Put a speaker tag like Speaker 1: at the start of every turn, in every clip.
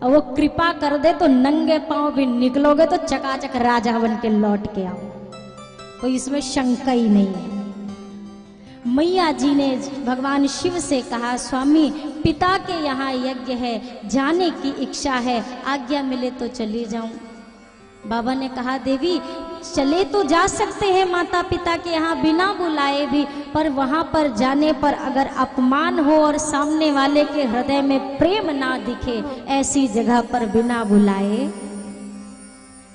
Speaker 1: और वो कृपा कर दे तो नंगे पांव भी निकलोगे तो चकाचक राजा बन के लौट के आओ, कोई इसमें शंका ही नहीं है। मैया जी ने भगवान शिव से कहा, स्वामी पिता के यहाँ यज्ञ है, जाने की इच्छा है, आज्ञा मिले तो चली जाऊं। बाबा ने कहा, देवी चले तो जा सकते हैं माता पिता के यहाँ बिना बुलाए भी, पर वहां पर जाने पर अगर अपमान हो और सामने वाले के हृदय में प्रेम ना दिखे, ऐसी जगह पर बिना बुलाए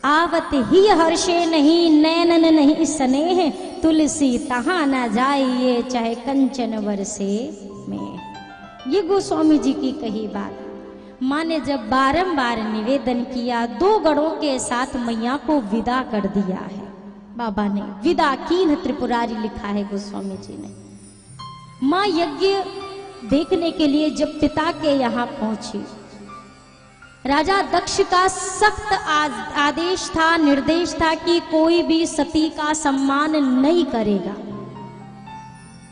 Speaker 1: आवत ही हर्षे नहीं, नैनन नहीं स्नेह, तुलसी तहां न जाइए चाहे कंचन बरसे में। ये गोस्वामी जी की कही बात। माँ ने जब बारंबार निवेदन किया, 2 गणों के साथ मैया को विदा कर दिया है। बाबा ने विदा कीन त्रिपुरारी लिखा है गोस्वामी जी ने। माँ यज्ञ देखने के लिए जब पिता के यहाँ पहुंची, राजा दक्ष का सख्त आदेश था, निर्देश था कि कोई भी सती का सम्मान नहीं करेगा।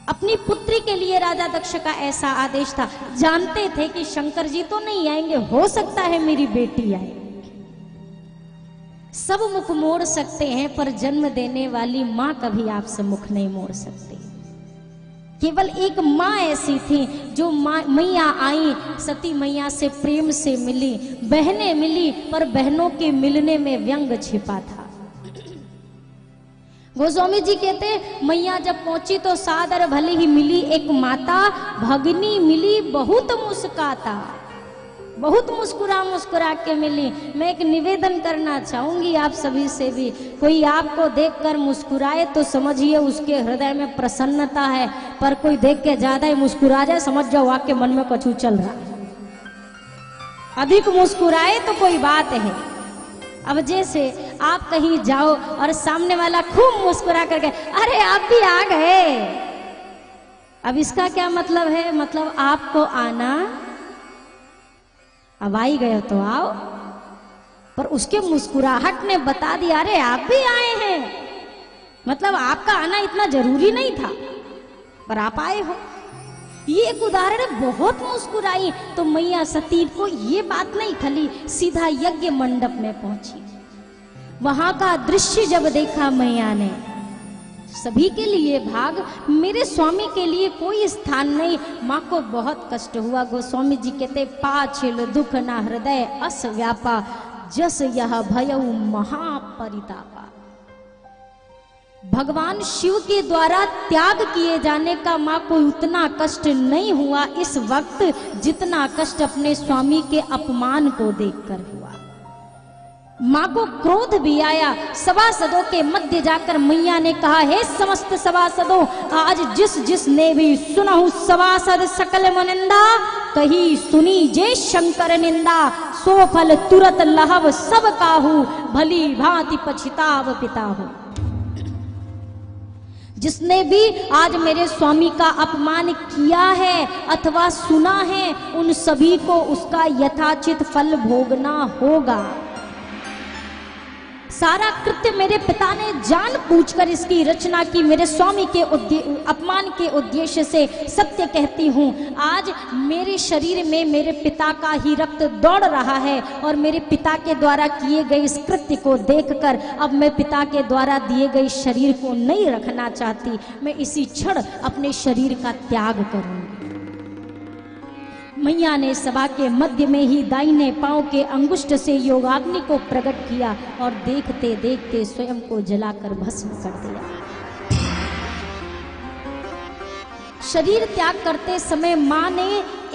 Speaker 1: अपनी पुत्री के लिए राजा दक्ष का ऐसा आदेश था। जानते थे कि शंकर जी तो नहीं आएंगे, हो सकता है मेरी बेटी आए। सब मुख मोड़ सकते हैं पर जन्म देने वाली मां कभी आपसे मुख नहीं मोड़ सकती। केवल एक माँ ऐसी थी जो मैया आई, सती मैया से प्रेम से मिली, बहनें मिली, पर बहनों के मिलने में व्यंग छिपा था। गोस्वामी जी कहते, मैया जब पहुंची तो सादर भले ही मिली, एक माता भगनी मिली, बहुत मुस्काता, बहुत मुस्कुरा के मिली। मैं एक निवेदन करना चाहूंगी आप सभी से भी, कोई आपको देखकर मुस्कुराए तो समझिए उसके हृदय में प्रसन्नता है, पर कोई देख के ज्यादा ही मुस्कुरा जाए समझ जाओ आपके मन में कछु चल रहा है। अधिक मुस्कुराए तो कोई बात है। अब जैसे आप कहीं जाओ और सामने वाला खूब मुस्कुरा करके, अरे आप भी आ गए, अब इसका क्या मतलब है? मतलब आपको आना, अब आई गए तो आओ, पर उसके मुस्कुराहट ने बता दिया अरे आप भी आए हैं, मतलब आपका आना इतना जरूरी नहीं था पर आप आए हो। ये एक उदाहरण है। बहुत मुस्कुराई तो मैया सती को ये बात नहीं खली, सीधा यज्ञ मंडप में पहुंची। वहां का दृश्य जब देखा मैया ने, सभी के लिए भाग, मेरे स्वामी के लिए कोई स्थान नहीं। माँ को बहुत कष्ट हुआ। गोस्वामी जी कहते, पाछिल दुख ना हृदय अस व्यापा, जस यह भयउ महापरितापा। भगवान शिव के द्वारा त्याग किए जाने का माँ को उतना कष्ट नहीं हुआ इस वक्त जितना कष्ट अपने स्वामी के अपमान को देखकर हुआ। माँ को क्रोध भी आया। सभासदों के मध्य जाकर मैया ने कहा, हे समस्त सभासदों, आज जिस जिस ने भी सुनहु सभासद सकल मनिंदा, कही सुनी जे शंकर निंदा, सो फल तुरत लहव सब काहू, भली भांति पछताव पिताहु। जिसने भी आज मेरे स्वामी का अपमान किया है अथवा सुना है, उन सभी को उसका यथाचित फल भोगना होगा। सारा कृत्य मेरे पिता ने जान पूछकर इसकी रचना की। मेरे स्वामी के अपमान के उद्देश्य से सत्य कहती हूँ, आज मेरे शरीर में मेरे पिता का ही रक्त दौड़ रहा है और मेरे पिता के द्वारा किए गए इस कृत्य को देखकर अब मैं पिता के द्वारा दिए गए शरीर को नहीं रखना चाहती। मैं इसी क्षण अपने शरीर का त्याग करूंगी। मैया ने सभा के मध्य में ही दाहिने पांव के अंगुष्ठ से योगाग्नि को प्रकट किया और देखते देखते स्वयं को जलाकर भस्म कर दिया। शरीर त्याग करते समय मां ने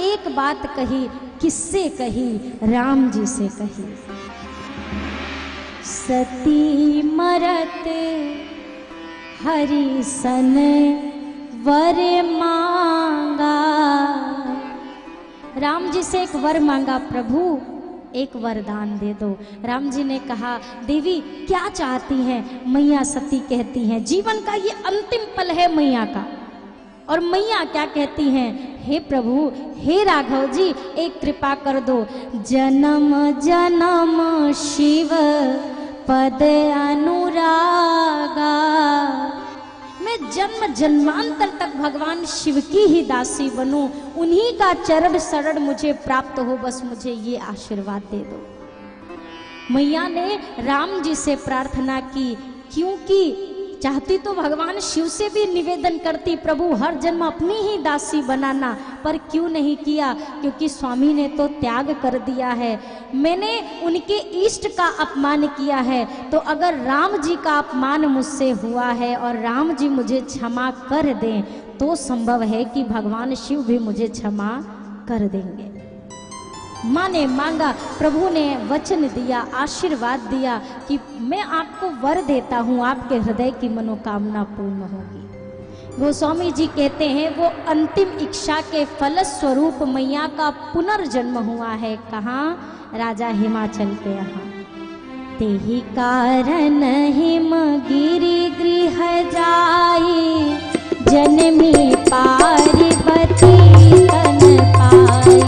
Speaker 1: एक बात कही, किससे कही? राम जी से कही। सती मरत हरि सन वर मांगा। राम जी से एक वर मांगा, प्रभु एक वरदान दे दो। राम जी ने कहा, देवी क्या चाहती हैं? मैया सती कहती हैं, जीवन का ये अंतिम पल है मैया का। और मैया क्या कहती हैं? हे प्रभु, हे राघव जी, एक कृपा कर दो। जन्म जन्म शिव पद अनुरागा। मैं जन्म जन्मांतर तक भगवान शिव की ही दासी बनूं, उन्हीं का चरण शरण मुझे प्राप्त हो, बस मुझे ये आशीर्वाद दे दो। मैया ने राम जी से प्रार्थना की, क्योंकि चाहती तो भगवान शिव से भी निवेदन करती, प्रभु हर जन्म अपनी ही दासी बनाना, पर क्यों नहीं किया, क्योंकि स्वामी ने तो त्याग कर दिया है, मैंने उनके इष्ट का अपमान किया है, तो अगर राम जी का अपमान मुझसे हुआ है और राम जी मुझे क्षमा कर दें तो संभव है कि भगवान शिव भी मुझे क्षमा कर देंगे। माँ ने मांगा, प्रभु ने वचन दिया, आशीर्वाद दिया कि मैं आपको वर देता हूँ, आपके हृदय की मनोकामना पूर्ण होगी। गोस्वामी जी कहते हैं वो अंतिम इच्छा के फल स्वरूप मैया का पुनर्जन्म हुआ है। कहाँ? राजा हिमाचल के यहाँ। तेहि कारण हिमगिरि गृह जाई, जनमी पार्वती तन पाई।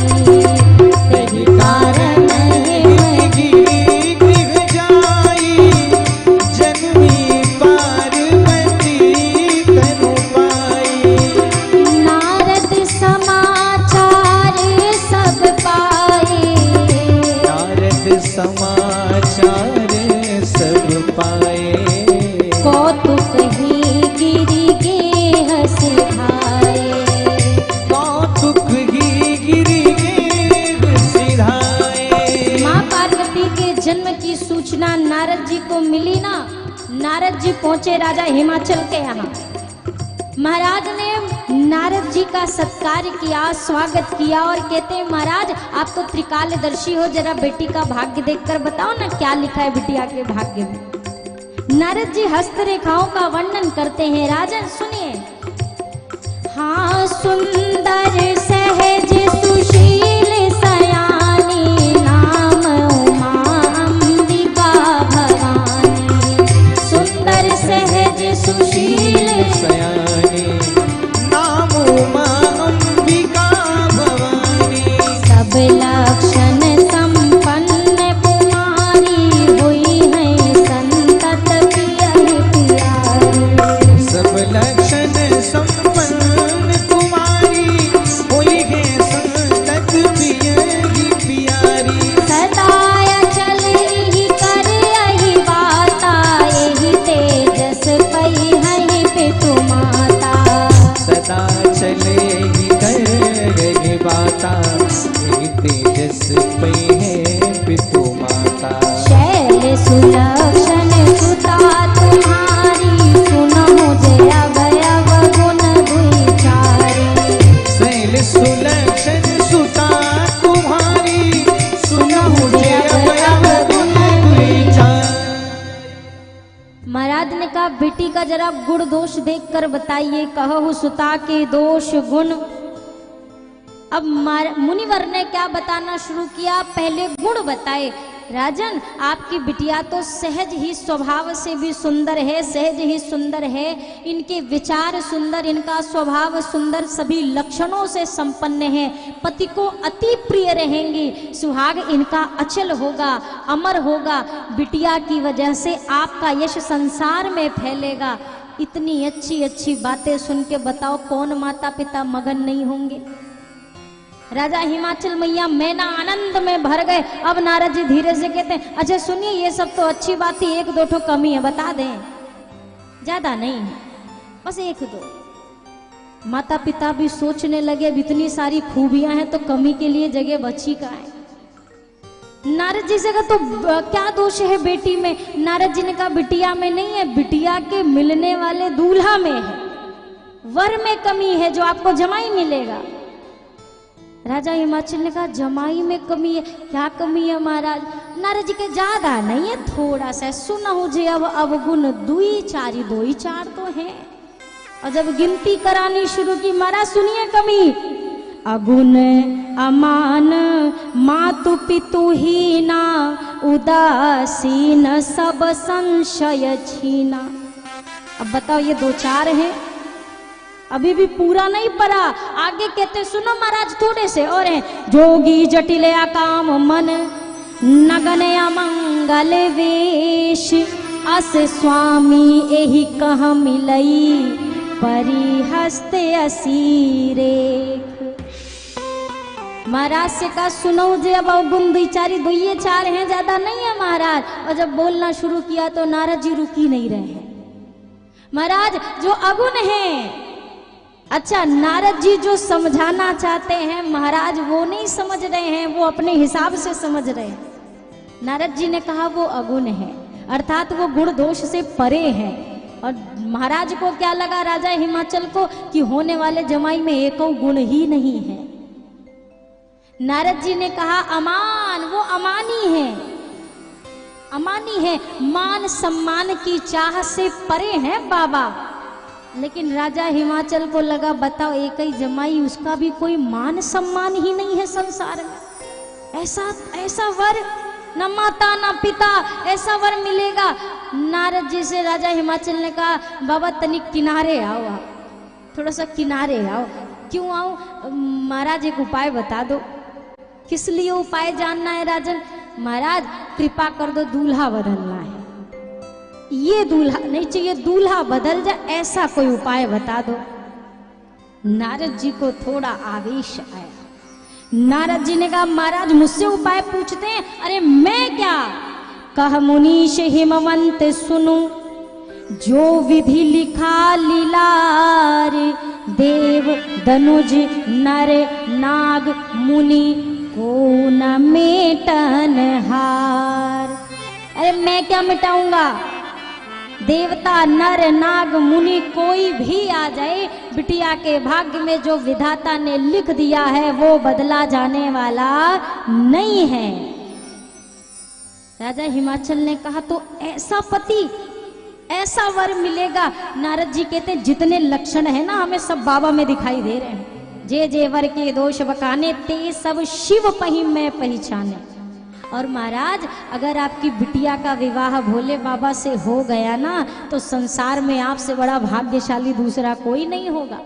Speaker 1: तेहि कारण
Speaker 2: हिमगिरि गृह जाई, जनमी पार्वती तन पाई।
Speaker 1: नारद समाचार सब पाए,
Speaker 2: नारद समाचार सब पाए।
Speaker 1: कौतुक ही गिरि गेह सिधाए,
Speaker 2: कौतुक ही गिरि गेह सिधाए।
Speaker 1: माँ पार्वती के जन्म की सूचना नारद जी को मिली ना, नारद जी पहुंचे राजा हिमाचल के यहाँ। महाराज ने नारद जी का सत्कार किया, स्वागत किया और कहते हैं महाराज आप तो त्रिकालदर्शी हो, जरा बेटी का भाग्य देखकर बताओ ना क्या लिखा है बिटिया के भाग्य में। नारद जी हस्तरेखाओं का वर्णन करते हैं। राजन सुनिए, हाँ सुंदर सहज सुशील सयानी, नाम उमा अंबिका भवानी। सुंदर सहज सुशील
Speaker 2: सयानी, नाम उमा अंबिका भवानी।
Speaker 1: सब लक्षण संपन्न कुमारी, हुई है संतत प्रिय प्यारी।
Speaker 2: सब लक्षण संपन्न कुमारी, हुई है संतत प्रिय प्यारी।
Speaker 1: सदाय चल ही कर यही बाता, यही तेजस पई है पितु माता।
Speaker 2: सदा चलेगी कर बाता, तेजस पे है पितु माता।
Speaker 1: शैल सुलक्षण सुता तुम्हारी, सुनहु जय अवयव गुण दुईचारी।
Speaker 2: शैल सुलक्षण सुता तुम्हारी, सुनहु जय अवयव गुण दुईचारी।
Speaker 1: महाराज ने कहा बेटी का जरा गुण दोष देखकर बताइए, कहु सुता के दोष गुण। अब मुनिवर ने क्या बताना शुरू किया, पहले गुण बताए। राजन आपकी बिटिया तो सहज ही स्वभाव से भी सुंदर है, सहज ही सुंदर है, इनके विचार सुंदर, इनका स्वभाव सुंदर, सभी लक्षणों से संपन्न है, पति को अति प्रिय रहेंगी, सुहाग इनका अचल होगा, अमर होगा, बिटिया की वजह से आपका यश संसार में फैलेगा। इतनी अच्छी अच्छी बातें सुन के बताओ कौन माता पिता मगन नहीं होंगे। राजा हिमाचल मैया मैना आनंद में भर गए। अब नारद जी धीरे से कहते हैं अच्छा सुनिए ये सब तो अच्छी बात थी, एक दो ठो कमी है बता दें, ज्यादा नहीं है, बस एक दो। माता पिता भी सोचने लगे अब इतनी सारी खूबियां हैं तो कमी के लिए जगह बची का है। नारद जी से कहा तो क्या दोष है बेटी में? नारद जी ने कहा बिटिया में नहीं है, बिटिया के मिलने वाले दूल्हा में है, वर में कमी है जो आपको जमाई मिलेगा। राजा हिमाचल ने कहा जमाई में कमी है? क्या कमी है महाराज? नारद जी के ज्यादा नहीं है, थोड़ा सा सुनहु जे अब अवगुण दुई चारी, दो ही चार तो है। और जब गिनती करानी शुरू की महाराज सुनिए कमी, अगुण अमान मातु पितु हीना, उदासीन सब संशय छीना। अब बताओ ये दो चार हैं, अभी भी पूरा नहीं पड़ा, आगे कहते सुनो महाराज थोड़े से और हैं। जोगी जटिल अकाम मन, नगन अमंगल वेश, अस स्वामी एहि कह मिलई, परिहस्त असीरेख। महाराज से कहा सुनो जे अब अवगुण विचारी दो ये चार हैं, ज्यादा नहीं है महाराज। और जब बोलना शुरू किया तो नारद जी रुक ही नहीं रहे हैं। महाराज जो अगुण है, अच्छा नारद जी जो समझाना चाहते हैं महाराज वो नहीं समझ रहे हैं, वो अपने हिसाब से समझ रहे हैं। नारद जी ने कहा वो अगुण है, अर्थात वो गुण दोष से परे है। और महाराज को क्या लगा, राजा हिमाचल को, कि होने वाले जमाई में एको गुण ही नहीं है। नारद जी ने कहा अमान, वो अमानी है, अमानी है, मान सम्मान की चाह से परे है बाबा। लेकिन राजा हिमाचल को लगा बताओ एक ही जमाई, उसका भी कोई मान सम्मान ही नहीं है संसार में। ऐसा वर न माता न पिता, ऐसा वर मिलेगा। नारद जी से राजा हिमाचल ने कहा बाबा तनिक किनारे आओ, आप थोड़ा सा किनारे आओ। क्यों आओ महाराज, एक उपाय बता दो। किस लिए उपाय जानना है राजन? महाराज कृपा कर दो, दूल्हा बदलना है। ये दूल्हा नहीं चाहिए, दूल्हा बदल जा, ऐसा कोई उपाय बता दो। नारद जी को थोड़ा आवेश आया। नारद जी ने कहा महाराज मुझसे उपाय पूछते हैं? अरे मैं क्या, कह मुनीश हिमवंत सुनु, जो विधि लिखा लीलार, देव दनुज नर नाग मुनि को न मेटन हार। अरे मैं क्या मिटाऊंगा, देवता नर नाग मुनि कोई भी आ जाए, बिटिया के भाग्य में जो विधाता ने लिख दिया है वो बदला जाने वाला नहीं है। राजा हिमाचल ने कहा तो ऐसा पति, ऐसा वर मिलेगा? नारद जी कहते जितने लक्षण है ना हमें सब बाबा में दिखाई दे रहे हैं। जे जे वर के दोष बकाने, ते सब शिव पहिम में पहचाने। और महाराज अगर आपकी बिटिया का विवाह भोले बाबा से हो गया ना, तो संसार में आपसे बड़ा भाग्यशाली दूसरा कोई नहीं होगा।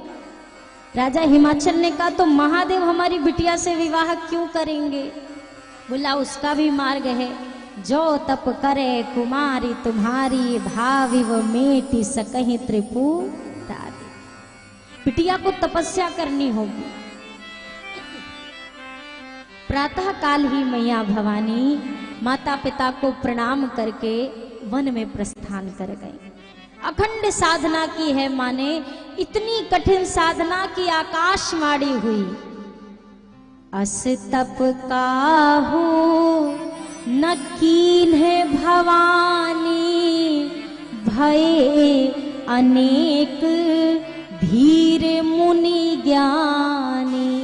Speaker 1: राजा हिमाचल ने कहा तो महादेव हमारी बिटिया से विवाह क्यों करेंगे? बोला उसका भी मार्ग है, जो तप करे कुमारी तुम्हारी, भाविव मेटी सकहि त्रिपुरारी। बिटिया को तपस्या करनी होगी। प्रातः काल ही मैया भवानी माता पिता को प्रणाम करके वन में प्रस्थान कर गई। अखंड साधना की है माने, इतनी कठिन साधना की आकाशवाणी हुई। अस तप काहू न कीन है भवानी, भये अनेक धीर मुनि ज्ञानी।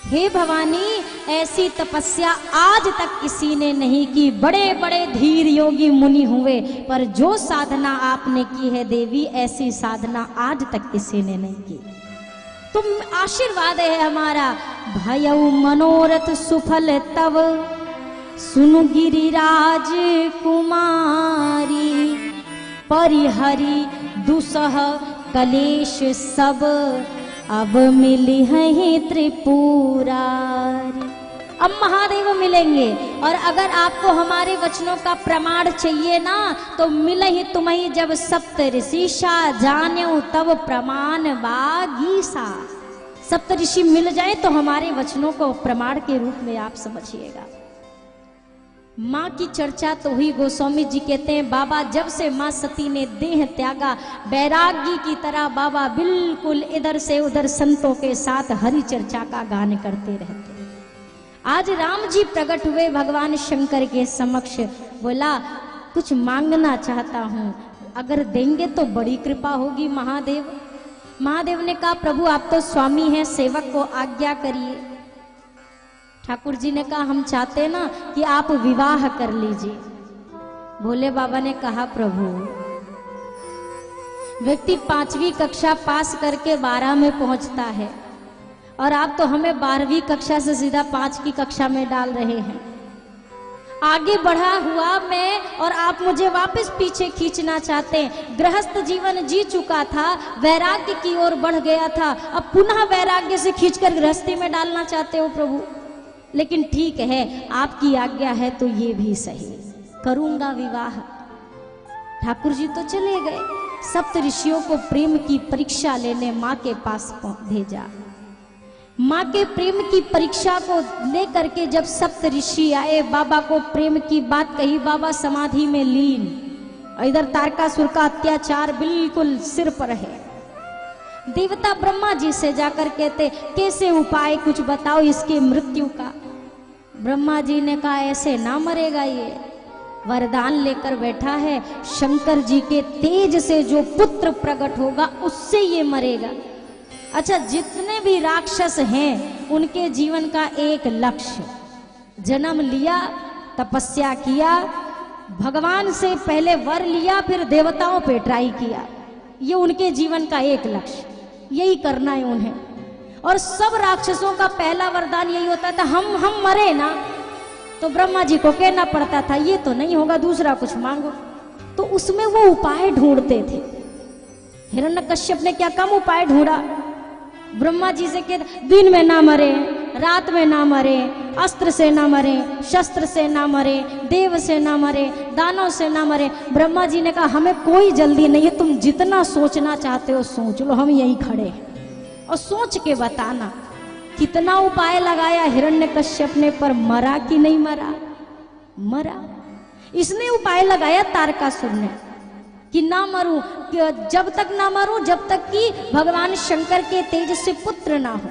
Speaker 1: हे भवानी ऐसी तपस्या आज तक किसी ने नहीं की, बड़े बड़े धीर योगी मुनि हुए, पर जो साधना आपने की है देवी, ऐसी साधना आज तक किसी ने नहीं की। तुम आशीर्वाद है हमारा। भयउ मनोरथ सुफल तव, सुनु गिरिराज कुमारी, परिहरि दुसह कलेश सब, अब मिली है त्रिपुरारी। अब महादेव मिलेंगे, और अगर आपको हमारे वचनों का प्रमाण चाहिए ना, तो मिले ही तुम्हें जब सप्त ऋषिषा, जान्यो तब प्रमाण बागीसा। सप्त ऋषि मिल जाए तो हमारे वचनों को प्रमाण के रूप में आप समझिएगा। माँ की चर्चा तो हुई। गोस्वामी जी कहते हैं बाबा जब से माँ सती ने देह त्यागा, बैरागी की तरह बाबा बिल्कुल इधर से उधर संतों के साथ हरि चर्चा का गान करते रहते। आज राम जी प्रकट हुए भगवान शंकर के समक्ष, बोला कुछ मांगना चाहता हूँ, अगर देंगे तो बड़ी कृपा होगी महादेव। महादेव ने कहा प्रभु आप तो स्वामी हैं, सेवक को आज्ञा करिए। ठाकुर जी ने कहा हम चाहते ना कि आप विवाह कर लीजिए। भोले बाबा ने कहा प्रभु व्यक्ति 5वीं कक्षा पास करके 12 में पहुंचता है, और आप तो हमें 12वीं कक्षा से सीधा 5 की कक्षा में डाल रहे हैं। आगे बढ़ा हुआ मैं और आप मुझे वापस पीछे खींचना चाहते हैं। गृहस्थ जीवन जी चुका था, वैराग्य की ओर बढ़ गया था, अब पुनः वैराग्य से खींचकर गृहस्थी में डालना चाहते हो प्रभु। लेकिन ठीक है, आपकी आज्ञा है तो ये भी सही, करूंगा विवाह। ठाकुर जी तो चले गए। सप्त ऋषियों को प्रेम की परीक्षा लेने माँ के पास भेजा। माँ के प्रेम की परीक्षा को लेकर के जब सप्त ऋषि आए, बाबा को प्रेम की बात कही, बाबा समाधि में लीन। इधर तारकासुर का अत्याचार बिल्कुल सिर पर है। देवता ब्रह्मा जी से जाकर कहते कैसे उपाय कुछ बताओ इसकी मृत्यु का। ब्रह्मा जी ने कहा ऐसे ना मरेगा, ये वरदान लेकर बैठा है, शंकर जी के तेज से जो पुत्र प्रकट होगा उससे ये मरेगा। अच्छा, जितने भी राक्षस हैं उनके जीवन का एक लक्ष्य, जन्म लिया, तपस्या किया, भगवान से पहले वर लिया, फिर देवताओं पे ट्राई किया, ये उनके जीवन का एक लक्ष्य, यही करना है उन्हें। और सब राक्षसों का पहला वरदान यही होता था, हम मरे ना। तो ब्रह्मा जी को कहना पड़ता था ये तो नहीं होगा, दूसरा कुछ मांगो। तो उसमें वो उपाय ढूंढते थे। हिरण्यकश्यप ने क्या कम उपाय ढूंढा, ब्रह्मा जी से कहते दिन में ना मरे, रात में ना मरे, अस्त्र से ना मरे, शस्त्र से ना मरे, देव से ना मरे, दानों से ना मरे। ब्रह्मा जी ने कहा हमें कोई जल्दी नहीं है, तुम जितना सोचना चाहते हो सोच लो, हम यहीं खड़े हैं और सोच के बताना। कितना उपाय लगाया हिरण्यकश्यप ने, पर मरा कि नहीं मरा? मरा। इसने उपाय लगाया तारकासुर ने कि ना मरूं, जब तक ना मरूं जब तक कि भगवान शंकर के तेज से पुत्र ना हो।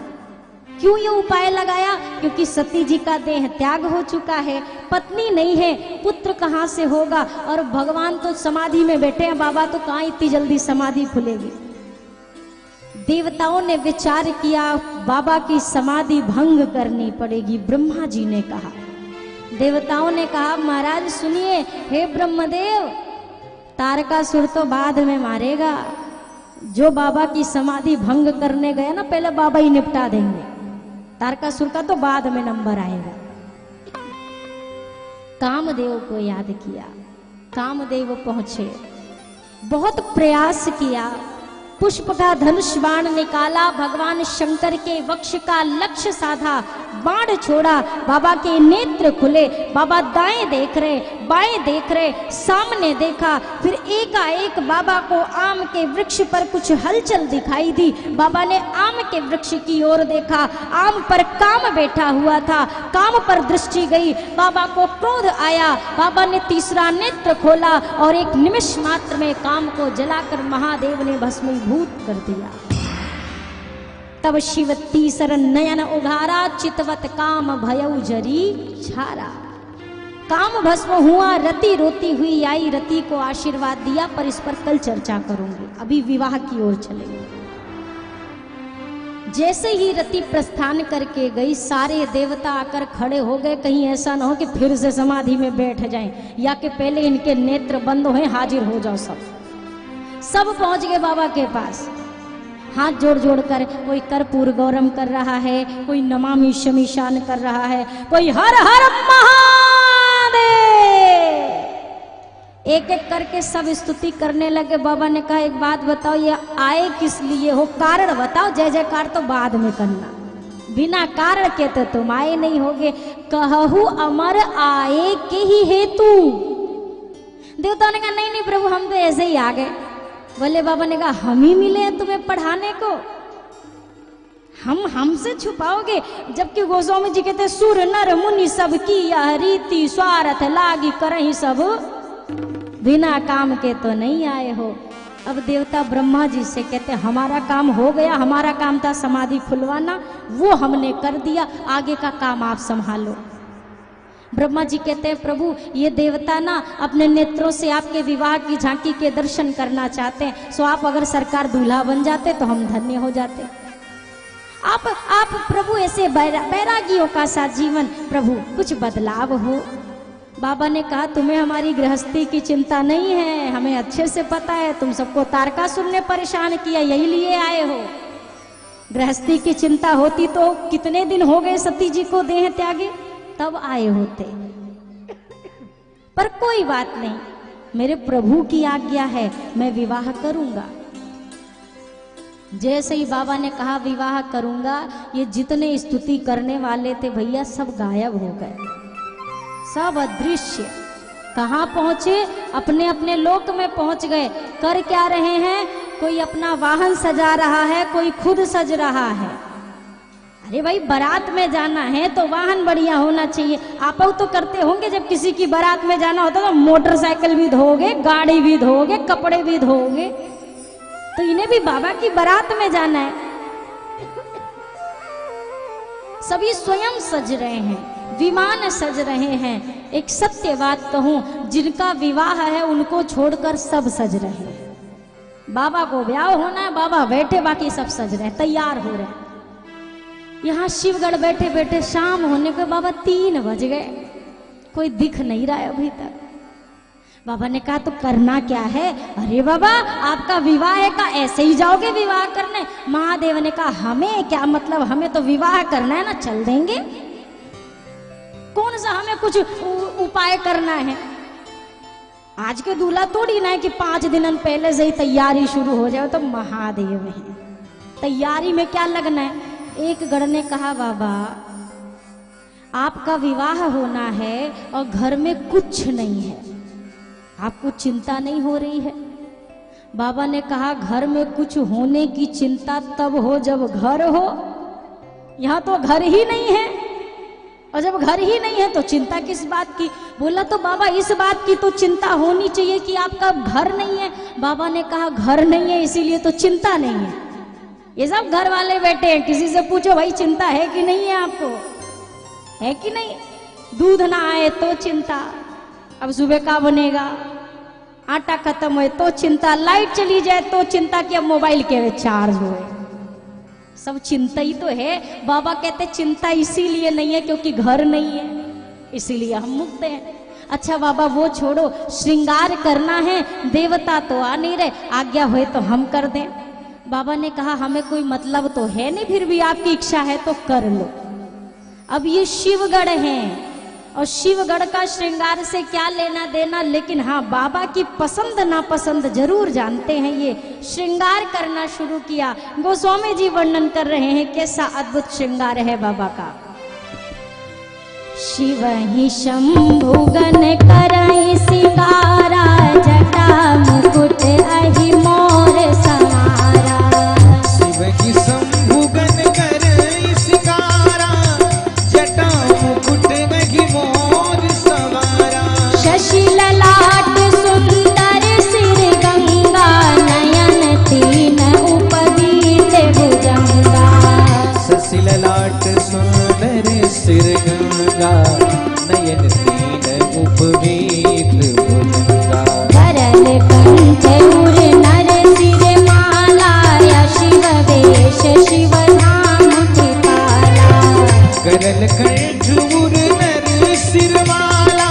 Speaker 1: क्यों ये उपाय लगाया? क्योंकि सती जी का देह त्याग हो चुका है, पत्नी नहीं है, पुत्र कहां से होगा? और भगवान तो समाधि में बैठे हैं, बाबा तो कहां इतनी जल्दी समाधि खुलेगी। देवताओं ने विचार किया बाबा की समाधि भंग करनी पड़ेगी। ब्रह्मा जी ने कहा, देवताओं ने कहा महाराज सुनिए, हे ब्रह्मदेव, तारकासुर तो बाद में मारेगा, जो बाबा की समाधि भंग करने गया ना पहले बाबा ही निपटा देंगे, तारकासुर का तो बाद में नंबर आएगा। कामदेव को याद किया, कामदेव पहुंचे, बहुत प्रयास किया, पुष्प का धनुष बाण निकाला, भगवान शंकर के वक्ष का लक्ष्य साधा, बाण छोड़ा, बाबा के नेत्र खुले, बाबा दाएं देख रहे, बाएं देख रहे, सामने देखा, फिर एकाएक बाबा को आम के वृक्ष पर कुछ हलचल दिखाई दी। बाबा ने आम के वृक्ष की ओर देखा, आम पर काम बैठा हुआ था, काम पर दृष्टि गई, बाबा को क्रोध आया, बाबा ने तीसरा नेत्र खोला और एक निमिष मात्र में काम को जलाकर महादेव ने भस्मीभूत कर दिया। तब शिव तीसर नयन उघारा, चितवत काम भयउ जरी छारा। काम भस्म हुआ, रति रोती हुई आई, रति को आशीर्वाद दिया, पर इस पर कल चर्चा करूंगी, अभी विवाह की ओर चलेंगे। जैसे ही रति प्रस्थान करके गई, सारे देवता आकर खड़े हो गए, कहीं ऐसा ना हो कि फिर से समाधि में बैठ जाएं, या कि पहले इनके नेत्र बंद हो, हाजिर हो जाओ। सब पहुंच गए बाबा के पास, हाथ जोड़ जोड़ कर, कोई कर्पूर गौरम कर रहा है, कोई नमामि शमीशान कर रहा है, कोई हर हर महादेव, एक एक करके सब स्तुति करने लगे। बाबा ने कहा एक बात बताओ, ये आए किस लिए हो, कारण बताओ, जय जयकार तो बाद में करना, बिना कारण के तो तुम आए नहीं होगे। कहू अमर आए के ही हेतु। देवताओं ने कहा नहीं नहीं प्रभु, हम तो ऐसे ही आ गए। बोले बाबा ने कहा हम ही मिले हैं तुम्हें पढ़ाने को, हम हमसे छुपाओगे? जबकि गोस्वामी जी कहते सुर नर मुनि सब की यह रीति, स्वार्थ लागी करही सब, बिना काम के तो नहीं आए हो। अब देवता ब्रह्मा जी से कहते हमारा काम हो गया, हमारा काम था समाधि खुलवाना, वो हमने कर दिया, आगे का काम आप संभालो। ब्रह्मा जी कहते हैं प्रभु ये देवता ना अपने नेत्रों से आपके विवाह की झांकी के दर्शन करना चाहते हैं, सो आप अगर सरकार दूल्हा बन जाते तो हम धन्य हो जाते। आप प्रभु ऐसे बैरागियों का सा जीवन, प्रभु कुछ बदलाव हो। बाबा ने कहा तुम्हें हमारी गृहस्थी की चिंता नहीं है, हमें अच्छे से पता है, तुम सबको तारकासुर ने परेशान किया, यही लिए आए हो। गृहस्थी की चिंता होती तो कितने दिन हो गए सती जी को देह त्यागे, तब आए होते। पर कोई बात नहीं, मेरे प्रभु की आज्ञा है, मैं विवाह करूंगा। जैसे ही बाबा ने कहा विवाह करूंगा, ये जितने स्तुति करने वाले थे भैया सब गायब हो गए, सब अदृश्य। कहाँ पहुंचे? अपने अपने लोक में पहुंच गए। कर क्या रहे हैं? कोई अपना वाहन सजा रहा है, कोई खुद सज रहा है। अरे भाई, बारात में जाना है तो वाहन बढ़िया होना चाहिए। आप तो करते होंगे, जब किसी की बारात में जाना होता तो मोटरसाइकिल भी धोगे, गाड़ी भी धोगे, कपड़े भी धोगे। तो इन्हें भी बाबा की बारात में जाना है। सभी स्वयं सज रहे हैं, विमान सज रहे हैं। एक सत्य बात कहूं, जिनका विवाह है उनको छोड़कर सब सज रहे हैं। बाबा को ब्याह होना है, बाबा बैठे, बाकी सब सज रहे हैं, तैयार हो रहे हैं। यहाँ शिवगढ़ बैठे बैठे शाम होने के बाबा 3 बज गए, कोई दिख नहीं रहा है अभी तक। बाबा ने कहा तो करना क्या है? अरे बाबा, आपका विवाह है का ऐसे ही जाओगे विवाह करने? महादेव ने कहा हमें क्या मतलब, हमें तो विवाह करना है ना, चल देंगे। कौन सा हमें कुछ उपाय करना है? आज के दूल्हा थोड़ी ना है कि 5 दिन पहले से ही तैयारी शुरू हो जाए। तो महादेव है, तैयारी में क्या लगना है? एक गढ़ ने कहा बाबा, आपका विवाह होना है और घर में कुछ नहीं है, आपको चिंता नहीं हो रही है? बाबा ने कहा घर में कुछ होने की चिंता तब हो जब घर हो। यहाँ तो घर ही नहीं है, और जब घर ही नहीं है तो चिंता किस बात की? बोला तो बाबा इस बात की तो चिंता होनी चाहिए कि आपका घर नहीं है। बाबा ने कहा घर नहीं है इसीलिए तो चिंता नहीं है। ये सब घर वाले बैठे हैं, किसी से पूछो भाई चिंता है कि नहीं है आपको, है कि नहीं? दूध ना आए तो चिंता, अब सुबह का बनेगा? आटा खत्म हुए तो चिंता, लाइट चली जाए तो चिंता कि अब मोबाइल के चार्ज हुए। सब चिंता ही तो है। बाबा कहते चिंता इसीलिए नहीं है क्योंकि घर नहीं है, इसीलिए हम मुक्त हैं। अच्छा बाबा वो छोड़ो, श्रृंगार करना है, देवता तो आ नहीं रहे, आज्ञा हुए तो हम कर दें। बाबा ने कहा हमें कोई मतलब तो है नहीं, फिर भी आपकी इच्छा है तो कर लो। अब ये शिवगढ़ हैं और शिवगढ़ का श्रृंगार से क्या लेना देना, लेकिन हाँ बाबा की पसंद नापसंद जरूर जानते हैं। ये श्रृंगार करना शुरू किया। गोस्वामी जी वर्णन कर रहे हैं कैसा अद्भुत श्रृंगार है बाबा का। शिव ही शंभुगन करई सिंगारा, जटा मुकुट अहि मोर समारा।
Speaker 2: शिव ही शंभुगन करई सिंगारा, जटा मुकुट अहि मोर सवारा।
Speaker 1: शशि ललाट सुंदर सिर गंगा, नयन तीन उपवीत भुजंगा।
Speaker 2: शशि ललाट सुंदर सिर गंगा, नयन तीन उपवीत भुजंगा।
Speaker 1: करल कंठ उर नर सिर माला, या शिव वेश शिव धाम कृपाला।
Speaker 2: करल कंठ उर नर सिर माला,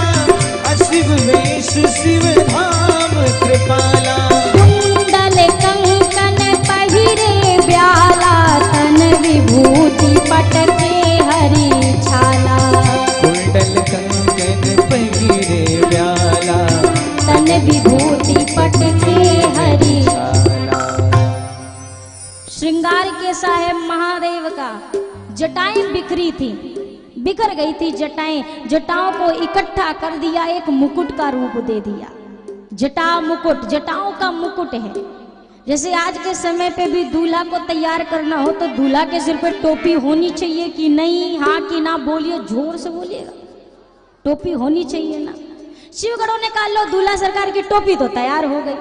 Speaker 2: शिव वेश शिव धाम कृपाला।
Speaker 1: कुंडल कंकन पहिरे ब्याला, तन विभूति पटके हरि छाला।
Speaker 2: कुंडल कंकन पहिरे ब्याला,
Speaker 1: तन विभूति पटके हरि। श्रृंगार कैसा है महादेव का? जटाएं बिखरी थी, बिखर गई थी जटाएं। जटाओं को इकट्ठा कर दिया, एक मुकुट का रूप दे दिया। जटा मुकुट, जटाओं का मुकुट है। जैसे आज के समय पे भी दूल्हा को तैयार करना हो तो दूल्हा के सिर पे टोपी होनी चाहिए कि नहीं? हाँ कि ना बोलिए, जोर से बोलिएगा। टोपी होनी चाहिए ना? शिवगढ़ों ने कहा लो दूल्हा सरकार की टोपी तो तैयार हो गई।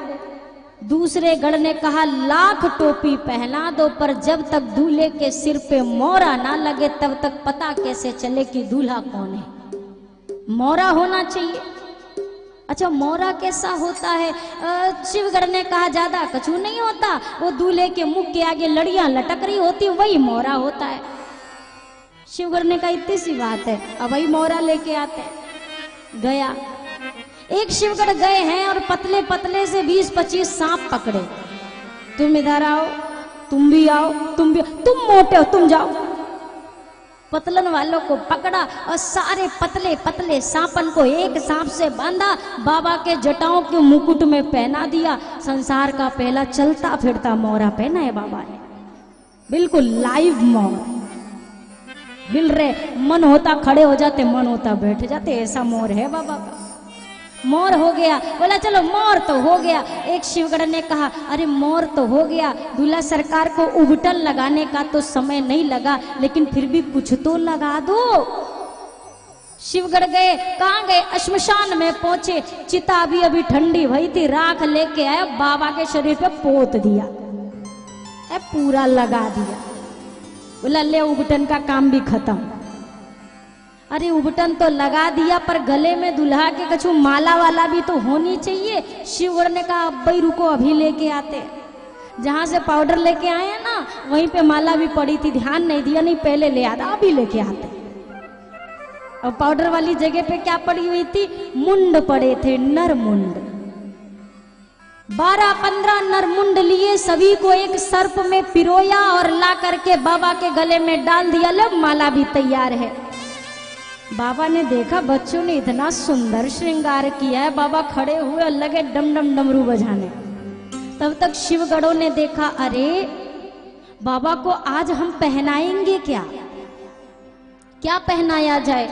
Speaker 1: दूसरे गढ़ ने कहा लाख टोपी पहना दो, पर जब तक दूल्हे के सिर पे मोरा ना लगे तब तक पता कैसे चले कि दूल्हा कौन है? मोरा होना चाहिए। अच्छा मोरा कैसा होता है? शिवगढ़ ने कहा ज्यादा कछु नहीं होता, वो दूल्हे के मुख के आगे लड़ियां लटक रही होती वही मोरा होता है। शिवगढ़ ने कहा इतनी सी बात है, अब वही मोरा लेके आते हैं। गया एक शिवगढ़ गए हैं और पतले पतले से 20-25 सांप पकड़े। तुम इधर आओ, तुम भी आओ, तुम भी, तुम मोटे हो तुम जाओ। पतलन वालों को पकड़ा और सारे पतले पतले सांपन को एक सांप से बांधा, बाबा के जटाओं के मुकुट में पहना दिया। संसार का पहला चलता फिरता मोरा पहना है बाबा ने, बिल्कुल लाइव मोर। मिल रहे, मन होता खड़े हो जाते, मन होता बैठ जाते, ऐसा मोर है बाबा का। मोर हो गया। बोला चलो मोर तो हो गया। एक शिवगढ़ ने कहा अरे मोर तो हो गया, दूल्हा सरकार को उबटन लगाने का तो समय नहीं लगा, लेकिन फिर भी कुछ तो लगा दो। शिवगढ़ गए, कहाँ गए? श्मशान में पहुंचे। चिता अभी ठंडी भई थी, राख लेके आए, बाबा के शरीर पे पोत दिया, पूरा लगा दिया। बोला ले उबटन का काम भी खत्म। अरे उबटन तो लगा दिया, पर गले में दुल्हा के कछु माला वाला भी तो होनी चाहिए। शिवगढ़ ने कहा अब भाई रुको, अभी लेके आते। जहां से पाउडर लेके आए हैं ना, वहीं पे माला भी पड़ी थी, ध्यान नहीं दिया, नहीं पहले ले आता, अभी लेके आते। और पाउडर वाली जगह पे क्या पड़ी हुई थी? मुंड पड़े थे, नर मुंड। 12-15 नर मुंड लिए, सभी को एक सर्प में पिरोया और ला करके बाबा के गले में डाल दिया। लो माला भी तैयार है। बाबा ने देखा बच्चों ने इतना सुंदर श्रृंगार किया है, बाबा खड़े हुए और लगे डम डम डमरू बजाने। तब तक शिवगढ़ों ने देखा अरे बाबा को आज हम पहनाएंगे क्या, क्या पहनाया जाए?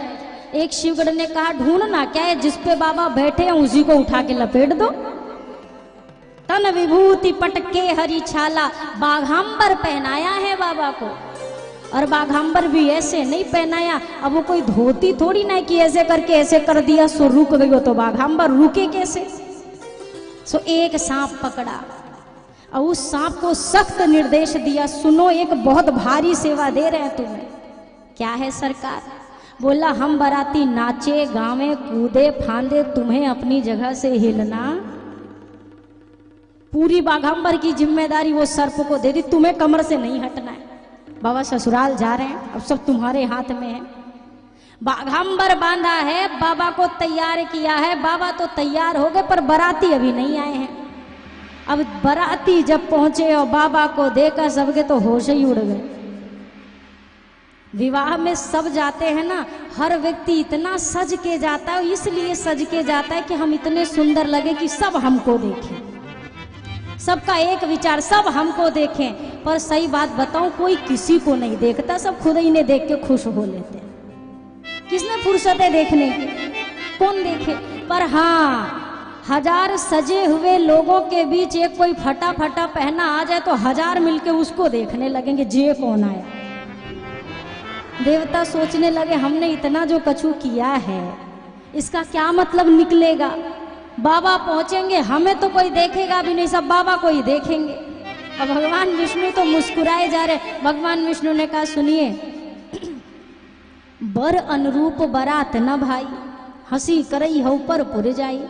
Speaker 1: एक शिवगढ़ ने कहा ढूंढना क्या है, जिस पे बाबा बैठे हैं उसी को उठा के लपेट दो। तन विभूति पटके हरी छाला, बाघांबर पहनाया है बाबा को। और बाघांबर भी ऐसे नहीं पहनाया, अब वो कोई धोती थोड़ी ना कि ऐसे करके ऐसे कर दिया सो रुक गई हो, तो बाघांबर रुके कैसे? सो एक सांप पकड़ा और उस सांप को सख्त निर्देश दिया, सुनो एक बहुत भारी सेवा दे रहे हैं तुम्हें। क्या है सरकार? बोला हम बाराती नाचे गावे कूदे फांदे, तुम्हें अपनी जगह से हिलना। पूरी बाघांबर की जिम्मेदारी वो सर्प को दे दी, तुम्हें कमर से नहीं हटना है। बाबा ससुराल जा रहे हैं, अब सब तुम्हारे हाथ में है। बाघांबर बांधा है, बाबा को तैयार किया है, बाबा तो तैयार हो गए, पर बाराती अभी नहीं आए हैं। अब बाराती जब पहुंचे और बाबा को देखा, सबके तो होश ही उड़ गए। विवाह में सब जाते हैं ना, हर व्यक्ति इतना सज के जाता है, इसलिए सज के जाता है कि हम इतने सुंदर लगे कि सब हमको देखें। सबका एक विचार, सब हमको देखें। पर सही बात बताऊं, कोई किसी को नहीं देखता, सब खुद ही ने देख के खुश हो लेते हैं। किसने फुर्सत है देखने की? कौन देखे? पर हाँ, 1000 सजे हुए लोगों के बीच एक कोई फटा फटा पहना आ जाए तो 1000 मिलके उसको देखने लगेंगे, जे कौन आया। देवता सोचने लगे हमने इतना जो कछु किया है, इसका क्या मतलब निकलेगा? बाबा पहुंचेंगे, हमें तो कोई देखेगा भी नहीं, सब बाबा को ही देखेंगे। अब भगवान विष्णु तो मुस्कुराए जा रहे। भगवान विष्णु ने कहा सुनिए, बर अनुरूप बरात न भाई, हंसी करई हो पर पुर जाई।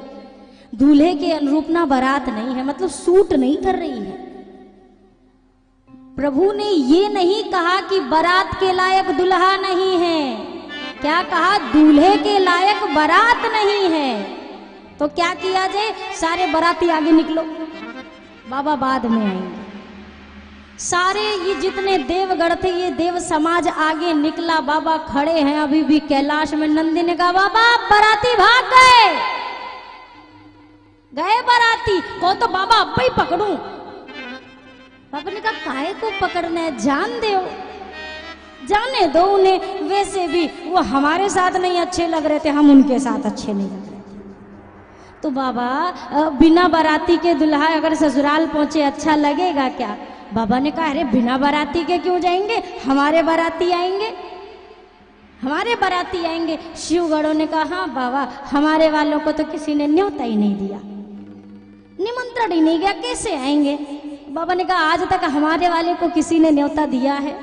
Speaker 1: दूल्हे के अनुरूप ना बारात नहीं है, मतलब सूट नहीं कर रही है। प्रभु ने ये नहीं कहा कि बारात के लायक दुल्हा नहीं है, क्या कहा? दूल्हे के लायक बारात नहीं है। तो क्या किया जाए? सारे बाराती आगे निकलो, बाबा बाद में आएंगे। सारे ये जितने देवगढ़ थे, ये देव समाज आगे निकला। बाबा खड़े हैं अभी भी कैलाश में। नंदी ने कहा बाबा बाराती भाग गए, गए बाराती को तो बाबा अब ही पकड़ूं। बाबा ने कहा काहे को पकड़ना है, जान दो, जाने दो उन्हें। वैसे भी वो हमारे साथ नहीं अच्छे लग रहे थे, हम उनके साथ अच्छे नहीं लग रहे थे। तो बाबा बिना बाराती के दुल्हा अगर ससुराल पहुंचे अच्छा लगेगा क्या? बाबा ने कहा अरे बिना बाराती के क्यों जाएंगे, हमारे बाराती आएंगे, हमारे बाराती आएंगे। शिवगढ़ों ने कहा हाँ बाबा, हमारे वालों को तो किसी ने न्योता ही नहीं दिया, निमंत्रण ही नहीं गया, कैसे आएंगे? बाबा ने कहा आज तक हमारे वाले को किसी ने न्योता दिया है?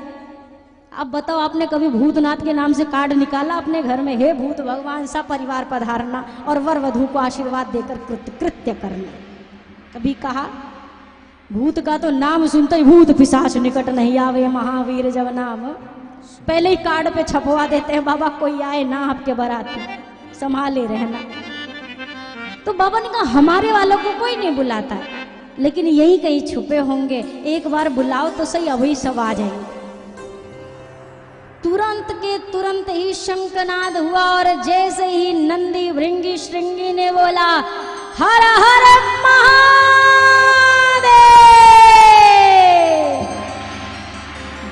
Speaker 1: अब बताओ, आपने कभी भूतनाथ के नाम से कार्ड निकाला अपने घर में, हे भूत भगवान सब परिवार पधारना और वर वधू को आशीर्वाद देकर कृत्य करना? कभी कहा? भूत का तो नाम सुनते ही भूत पिशाच निकट नहीं आवे, महावीर जब नाम, पहले ही कार्ड पे छपवा देते हैं बाबा कोई आए ना आपके बाराती, संभाले रहना। तो बाबा ने कहा हमारे वालों को कोई नहीं बुलाता है, लेकिन यही कहीं छुपे होंगे, एक बार बुलाओ तो सही, अभी सब आ जाएंगे। तुरंत के तुरंत ही शंखनाद हुआ और जैसे ही नंदी भृंगी श्रृंगी ने बोला हर हर महादेव,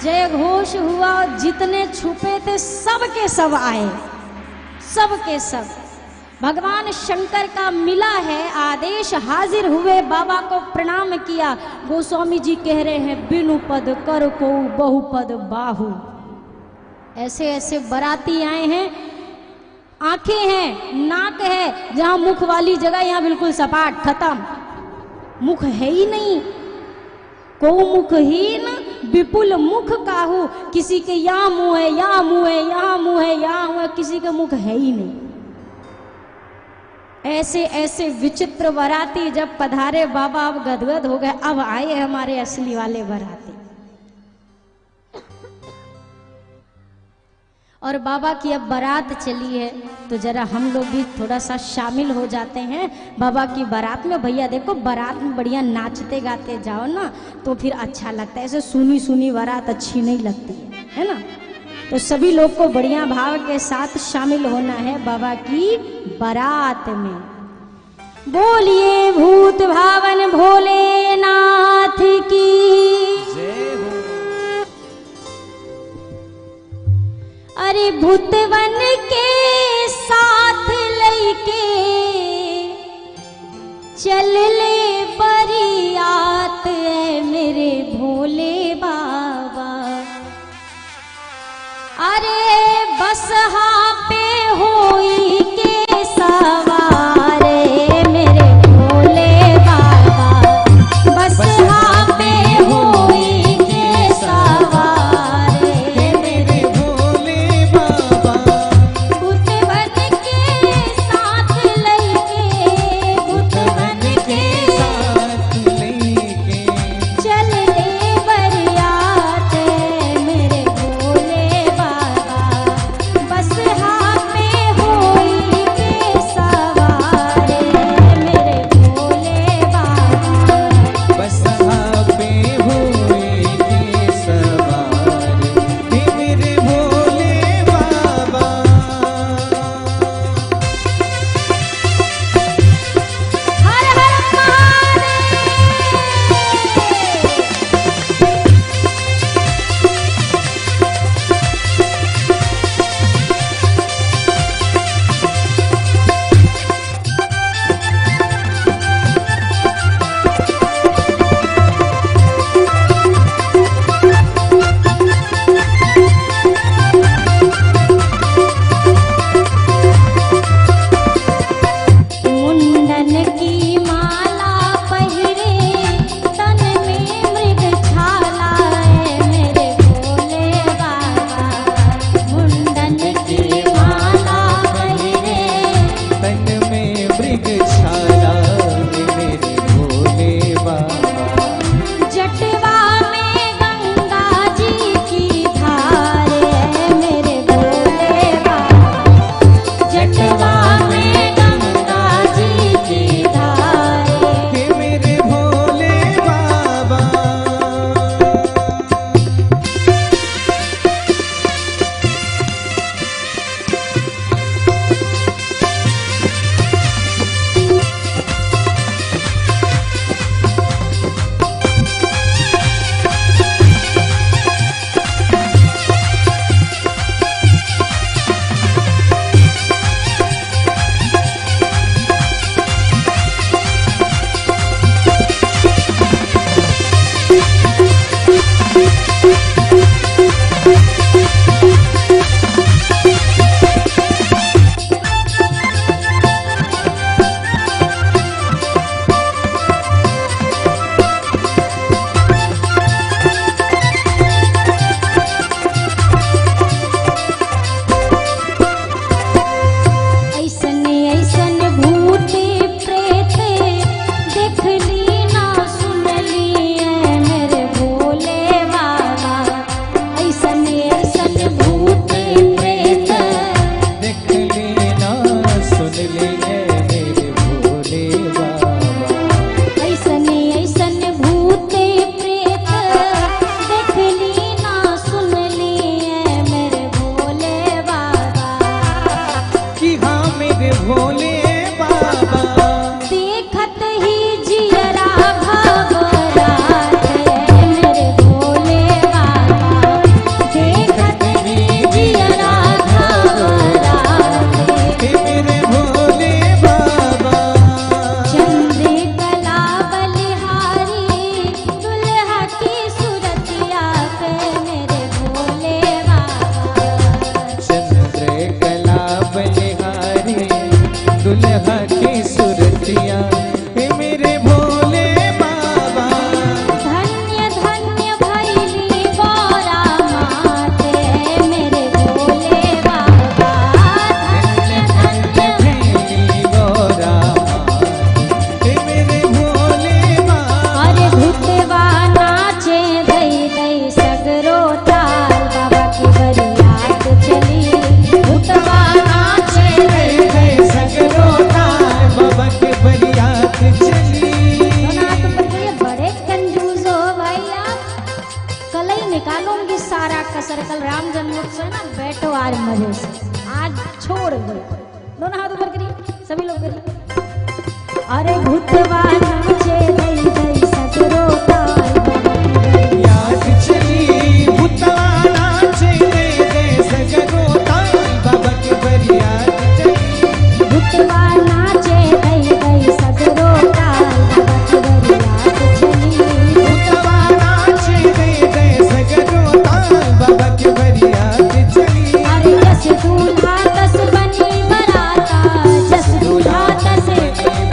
Speaker 1: जय घोष हुआ और जितने छुपे थे सब के सब आए, सब के सब। भगवान शंकर का मिला है आदेश, हाजिर हुए बाबा को प्रणाम किया। गोस्वामी जी कह रहे हैं बिनु पद कर को बहुपद बाहु। ऐसे ऐसे बराती आए हैं, आंखें हैं, नाक है, जहां मुख वाली जगह यहाँ बिल्कुल सपाट खत्म, मुख है ही नहीं। को मुखहीन विपुल मुख काहू, किसी के यहाँ मुंह है, यहाँ मुंह है, यहाँ मुंह है, यहाँ मुंह है, किसी के मुख है ही नहीं। ऐसे ऐसे विचित्र बराती जब पधारे बाबा, अब गदगद हो गए। अब आए हमारे असली वाले बराती। और बाबा की अब बारात चली है, तो जरा हम लोग भी थोड़ा सा शामिल हो जाते हैं बाबा की बारात में। भैया देखो, बारात में बढ़िया नाचते गाते जाओ ना तो फिर अच्छा लगता है। ऐसे सुनी सुनी बारात अच्छी नहीं लगती है ना। तो सभी लोग को बढ़िया भाव के साथ शामिल होना है बाबा की बारात में। बोलिए भूत भावन भोलेनाथ की
Speaker 2: जय हो।
Speaker 1: अरे भूतवन के साथ लैके चल ले बरियात है मेरे भोले बाबा। अरे बसहा पे होई के सवार मेरे भोले बाबा, बसहा पे होई के सवार
Speaker 2: मेरे भोले बाबा।
Speaker 1: भूतवन के साथ लैके, भूतवन के
Speaker 2: साथ लेके
Speaker 1: चल ले बरियात मेरे भोले बाबा। बस लोग अरे भूतवा नाचे दई दई सगरो ताल
Speaker 2: याद चली भूतवा नाचे दे दे सगरो ताल बाबा के बरियात चली
Speaker 1: भूतवा नाचे दई दई सगरो ताल बाबा की बरियात चली
Speaker 2: भूतवा नाचे दे दे सगरो ताल बाबा के बरियात चली
Speaker 1: अरे जस दूल्हा तस बनी बराता जस दूल्हा तस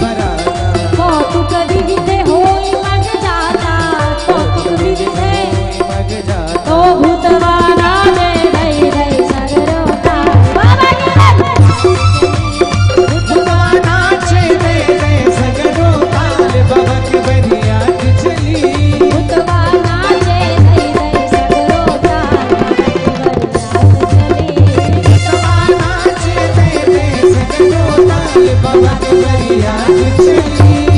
Speaker 2: बराता
Speaker 1: कौतुक विविध होई मग जाता कौतुक विविध
Speaker 2: मग जाता
Speaker 1: तो भूतवा नाचे दई दई सगरो ताल बाबा की
Speaker 2: भूतवा नाचे दे दे सगरो ताल बाबा के बरियात चली
Speaker 1: भूतवा नाचे दई दई सगरो ताल बाबा की बरियात चली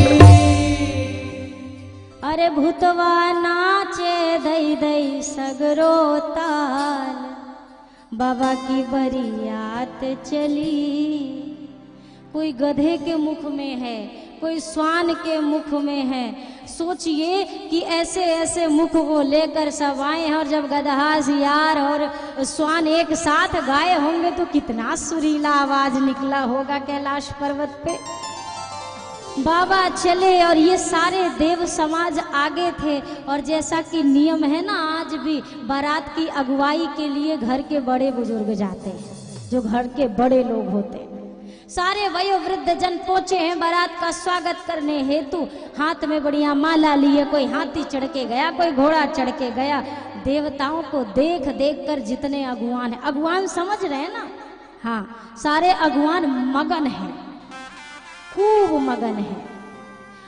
Speaker 1: अरे भूतवा नाचे दई दई सगरो ताल बाबा की बरियात चली। कोई गधे के मुख में है, कोई स्वान के मुख में है। सोचिए कि ऐसे ऐसे मुख को लेकर सब आए हैं और जब गधा सियार और स्वान एक साथ गाए होंगे तो कितना सुरीला आवाज निकला होगा कैलाश पर्वत पे। बाबा चले और ये सारे देव समाज आगे थे और जैसा कि नियम है ना आज भी बारात की अगुवाई के लिए घर के बड़े बुजुर्ग जाते हैं, जो घर के बड़े लोग होते हैं। सारे वयोवृद्ध जन पहुंचे हैं बारात का स्वागत करने हेतु। हाथ में बढ़िया माला लिए, कोई हाथी चढ़ के गया, कोई घोड़ा चढ़ के गया। देवताओं को देख देख कर जितने अगुवान है, अगुवान समझ रहे हैं ना, हाँ सारे अगुवान मगन हैं, खूब मगन है।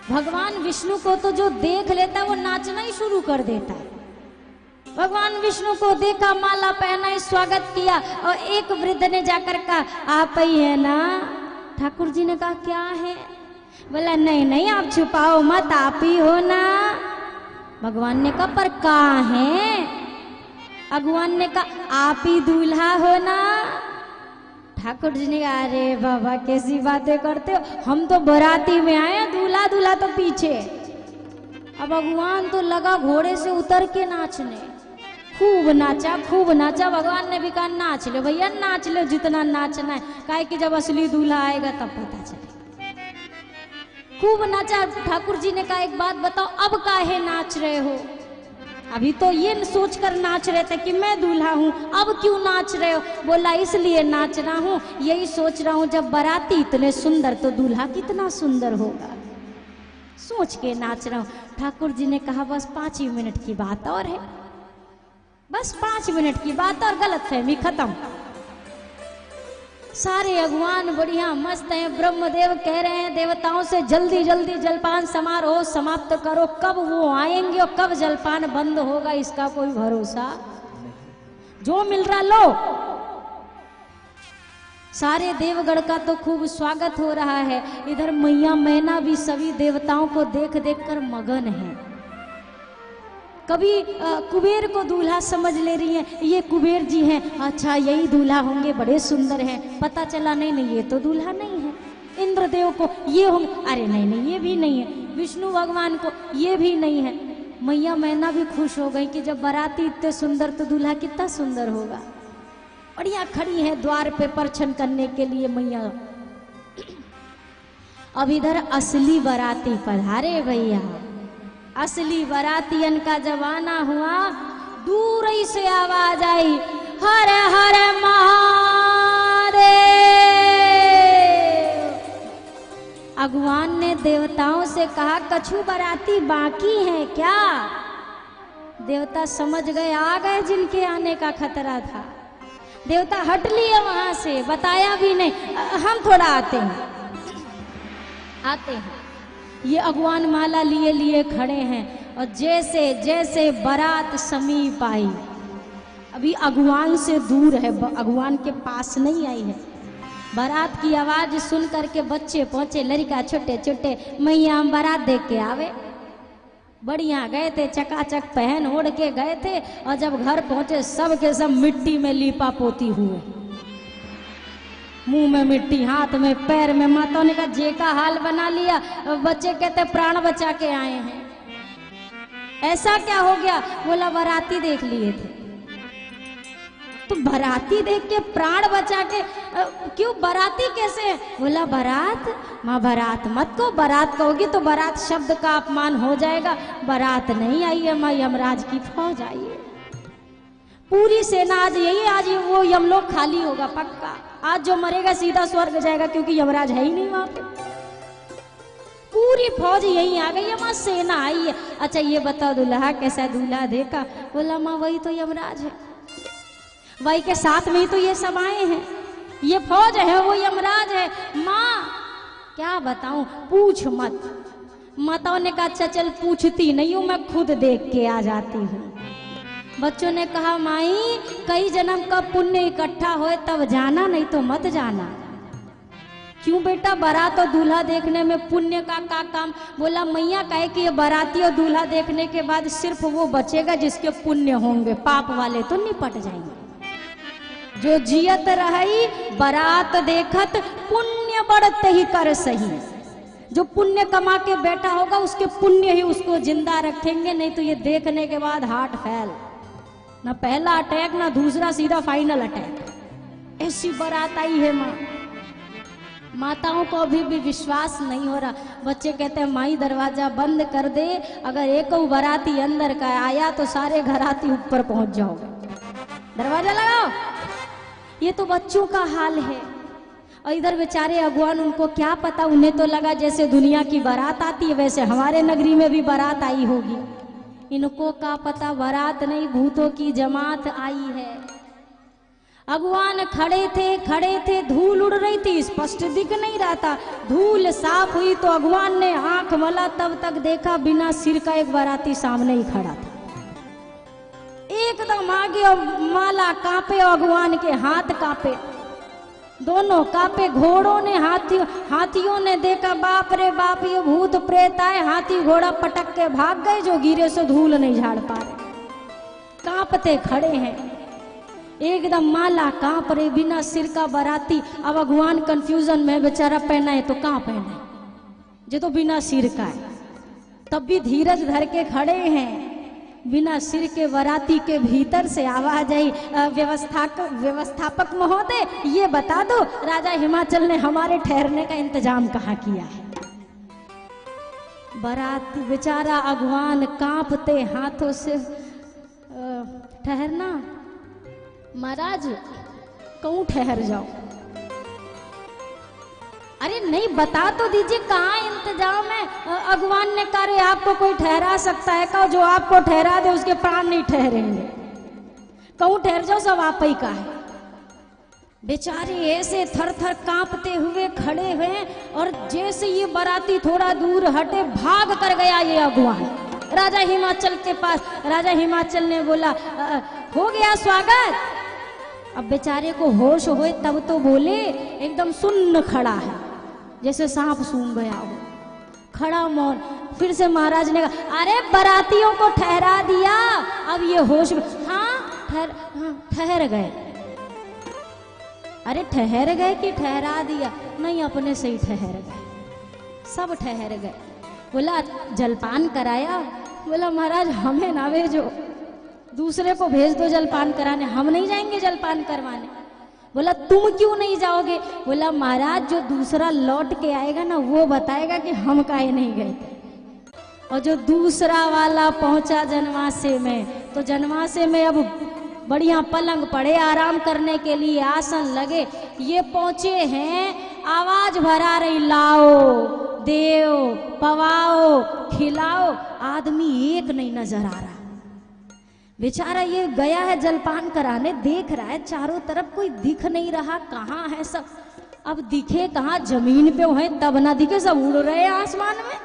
Speaker 1: भगवान विष्णु को तो जो देख लेता है वो नाचना ही शुरू कर देता है। भगवान विष्णु को देखा, माला पहनाई, स्वागत किया और एक वृद्ध ने जाकर कहा आप ही है ना। ठाकुर जी ने कहा क्या है? बोला नहीं नहीं आप छुपाओ मत, आप ही हो ना। भगवान ने कहा पर कहाँ है? भगवान ने कहा आप ही दूल्हा हो ना। ठाकुर जी ने कहा अरे बाबा कैसी बातें करते हो, हम तो बाराती में आए, दूल्हा दूल्हा तो पीछे। अब भगवान तो लगा घोड़े से उतर के नाचने, खूब नाचा खूब नाचा। भगवान ने भी कहा नाच लो भैया, नाच लो जितना नाचना है, काहे कि जब असली दूल्हा आएगा तब पता चले। खूब नाचा। ठाकुर जी ने कहा एक बात बताओ अब काहे नाच रहे हो? अभी तो ये सोचकर नाच रहे थे कि मैं दूल्हा हूँ, अब क्यों नाच रहे हो? बोला इसलिए नाच रहा हूँ, यही सोच रहा हूँ जब बाराती इतने सुंदर तो दूल्हा कितना सुंदर होगा, सोच के नाच रहा हूँ। ठाकुर जी ने कहा बस 5 ही मिनट की बात और है, बस 5 मिनट की बात और गलतफहमी खत्म। सारे अगुवान बढ़िया मस्त हैं। ब्रह्मदेव कह रहे हैं देवताओं से जल्दी जल्दी जलपान समारोह समाप्त करो, कब वो आएंगे और कब जलपान बंद होगा इसका कोई भरोसा। जो मिल रहा लो। सारे देवगण का तो खूब स्वागत हो रहा है। इधर मैया मैना भी सभी देवताओं को देख देख कर मगन है। कभी कुबेर को दूल्हा समझ ले रही है, ये कुबेर जी हैं, अच्छा यही दूल्हा होंगे, बड़े सुंदर हैं। पता चला नहीं नहीं ये तो दूल्हा नहीं है। इंद्रदेव को ये होंगे, अरे नहीं नहीं ये भी नहीं है। विष्णु भगवान को ये भी नहीं है। मैया मैना भी खुश हो गई कि जब बाराती इतने सुंदर तो दूल्हा कितना सुंदर होगा। बढ़िया खड़ी है द्वार पे परछन करने के लिए मैया। अब इधर असली बाराती पधारे भैया। असली बारातियन का जमाना हुआ। दूर ही से आवाज आई हर हर महादेव। अगुवान ने देवताओं से कहा कछु बाराती बाकी है क्या? देवता समझ गए आ गए जिनके आने का खतरा था। देवता हट लिए वहां से, बताया भी नहीं, हम थोड़ा आते हैं। ये अगुवान माला लिए लिए खड़े हैं और जैसे जैसे बारात समीप आई, अभी अगुवान से दूर है, अगुवान के पास नहीं आई है। बारात की आवाज सुन करके बच्चे पहुंचे, लड़का छोटे छोटे, मैया हम बारात देख के आवे। बढ़िया गए थे, चकाचक पहन ओढ़ के गए थे और जब घर पहुंचे सब के सब मिट्टी में लीपा पोती हुए। मुंह में मिट्टी, हाथ में, पैर में। माता ने कहा जे का हाल बना लिया। बच्चे कहते प्राण बचा के आए हैं। ऐसा क्या हो गया? बोला बाराती देख लिए थे। तो बाराती देख के प्राण बचा के क्यों? बाराती कैसे है? बोला बारात, माँ बारात मत को, बारात कहोगी तो बारात शब्द का अपमान हो जाएगा। बारात नहीं आई है माँ, यमराज की फौज आई है। पूरी सेना आज यही, आज वो यमलोक खाली होगा पक्का। आज जो मरेगा सीधा स्वर्ग जाएगा, क्योंकि यमराज है ही नहीं वहां पे। पूरी फौज यही आ गई है माँ, सेना आई है। अच्छा ये बताओ दूल्हा कैसा दूल्हा देखा? बोला माँ वही तो यमराज है, वही के साथ में ही तो ये सब आए हैं, ये फौज है वो यमराज है। माँ क्या बताऊं, पूछ मत। माताओं ने कहा अच्छा चल पूछती नहीं हूं, मैं खुद देख के आ जाती हूँ। बच्चों ने कहा माई कई जन्म का पुण्य इकट्ठा होए तब जाना, नहीं तो मत जाना। क्यों बेटा? बारात और दूल्हा देखने में पुण्य का काम? बोला मैया कहे कि ये बाराती और दूल्हा देखने के बाद सिर्फ वो बचेगा जिसके पुण्य होंगे, पाप वाले तो निपट जाएंगे। जो जियत रही बारात देखत, पुण्य बढ़ते ही कर सही। जो पुण्य कमा के बैठा होगा उसके पुण्य ही उसको जिंदा रखेंगे, नहीं तो ये देखने के बाद हार्ट फेल, ना पहला अटैक ना दूसरा, सीधा फाइनल अटैक। ऐसी बारात आई है माँ। माताओं को अभी भी विश्वास नहीं हो रहा। बच्चे कहते हैं माई दरवाजा बंद कर दे, अगर एक बाराती अंदर का आया तो सारे घराती ऊपर पहुंच जाओगे, दरवाजा लगाओ। ये तो बच्चों का हाल है। और इधर बेचारे अगवान, उनको क्या पता, उन्हें तो लगा जैसे दुनिया की बारात आती है वैसे हमारे नगरी में भी बारात आई होगी। इनको क्या पता बारात नहीं, भूतों की जमात आई है। अगवान खड़े थे, धूल उड़ रही थी, स्पष्ट दिख नहीं रहा था। धूल साफ हुई तो अगवान ने आंख मला, तब तक देखा बिना सिर का एक बाराती सामने ही खड़ा था। एकदम आगे और माला कांपे, अगवान के हाथ कांपे, दोनों कांपे। घोड़ों ने, हाथियों ने देखा बाप रे बाप ये भूत प्रेत आए। हाथी घोड़ा पटक के भाग गए, जो गिरे से धूल नहीं झाड़ पा रहे, कांपते खड़े हैं एकदम। माला कांप रही, बिना सिर का बाराती। अब अगवान कंफ्यूजन में, बेचारा पहना है तो कहां पहना है, जो तो बिना सिर का है। तब भी धीरज धर के खड़े हैं। बिना सिर के बाराती के भीतर से आवाज आई, व्यवस्थापक महोदय ये बता दो राजा हिमाचल ने हमारे ठहरने का इंतजाम कहाँ किया है। बाराती बेचारा अगवान कांपते हाथों से, ठहरना महाराज, कहूं ठहर जाओ? अरे नहीं बता तो दीजिए कहाँ इंतजाम है। अगवान ने कहा आपको कोई ठहरा सकता है? कहो जो आपको ठहरा दे उसके प्राण नहीं ठहरेंगे, कहूं ठहर जाओ, सब आप ही का है। बेचारे ऐसे थर थर कांपते हुए खड़े हुए, और जैसे ये बाराती थोड़ा दूर हटे भाग कर गया ये अगवान राजा हिमाचल के पास। राजा हिमाचल ने बोला हो गया स्वागत। अब बेचारे को होश होए तब तो बोले, एकदम सुन्न खड़ा है जैसे सांप सूंघ गया हो, खड़ा मौन। फिर से महाराज ने कहा अरे बारातियों को ठहरा दिया, अब ये होश में। हाँ ठहर गए। अरे ठहर गए कि ठहरा दिया? नहीं, अपने से ही ठहर गए, सब ठहर गए। बोला जलपान कराया? बोला महाराज हमें ना भेजो, दूसरे को भेज दो जलपान कराने, हम नहीं जाएंगे जलपान करवाने। बोला तुम क्यों नहीं जाओगे? बोला महाराज जो दूसरा लौट के आएगा ना वो बताएगा कि हम काहे नहीं गए थे। और जो दूसरा वाला पहुंचा जनवासे में, तो जनवासे में अब बढ़िया पलंग पड़े, आराम करने के लिए आसन लगे। ये पहुंचे हैं, आवाज भरा रही लाओ देव पवाओ खिलाओ, आदमी एक नहीं नजर आ रहा। बेचारा ये गया है जलपान कराने, देख रहा है चारों तरफ कोई दिख नहीं रहा, कहाँ है सब। अब दिखे कहाँ, जमीन पे है तब ना दिखे, सब उड़ रहे हैं आसमान में।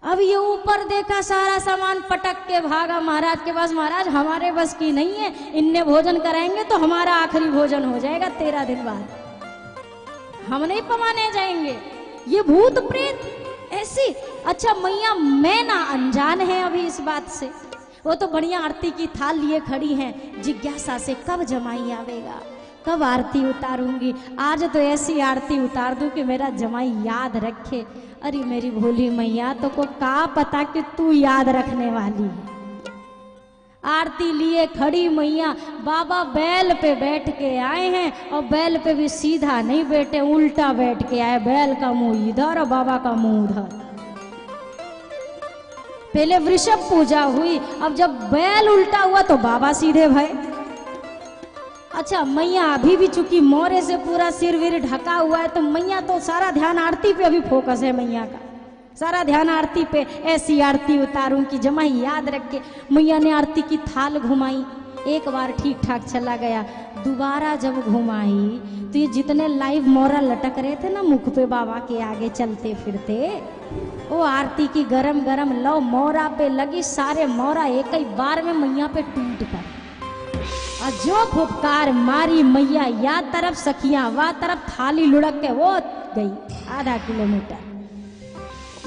Speaker 1: अब ये ऊपर देखा, सारा सामान पटक के भागा महाराज के पास। महाराज हमारे बस की नहीं है, इनने भोजन कराएंगे तो हमारा आखिरी भोजन हो जाएगा 13 दिन बाद, हम नहीं पवाने जाएंगे। ये भूत प्रेत ऐसी। अच्छा मैया मैं ना अनजान है अभी इस बात से, वो तो बढ़िया आरती की थाल लिए खड़ी हैं, जिज्ञासा से कब जमाई आवेगा। कब आरती उतारूंगी, आज तो ऐसी आरती उतार दूं कि मेरा जमाई याद रखे। अरे मेरी भोली मैया, तो को का पता कि तू याद रखने वाली है। आरती लिए खड़ी मैया, बाबा बैल पे बैठ के आए हैं और बैल पे भी सीधा नहीं बैठे, उल्टा बैठ के आए। बैल का मुंह इधर और बाबा का मुंह उधर। पहले वृषभ पूजा हुई, अब जब बैल उल्टा हुआ तो बाबा सीधे भय। अच्छा, मैया अभी भी चूंकि मोरे से पूरा सिर विर ढका हुआ है, तो मैया तो सारा ध्यान आरती पे अभी फोकस है। मैया का सारा ध्यान आरती पे, ऐसी आरती उतारूं कि जमाई याद रख के। मैया ने आरती की थाल घुमाई, एक बार ठीक ठाक चला गया। दोबारा जब घुमाई तो ये जितने लाइव मोरा लटक रहे थे ना मुख पे बाबा के आगे चलते फिरते, वो आरती की गरम गरम लौ मोरा पे लगी। सारे मोरा एक ही बार में मैया पे टूट कर, और जो फुफकार मारी मैया, या तरफ सखियां वा तरफ थाली लुढ़क के वो गई आधा किलोमीटर।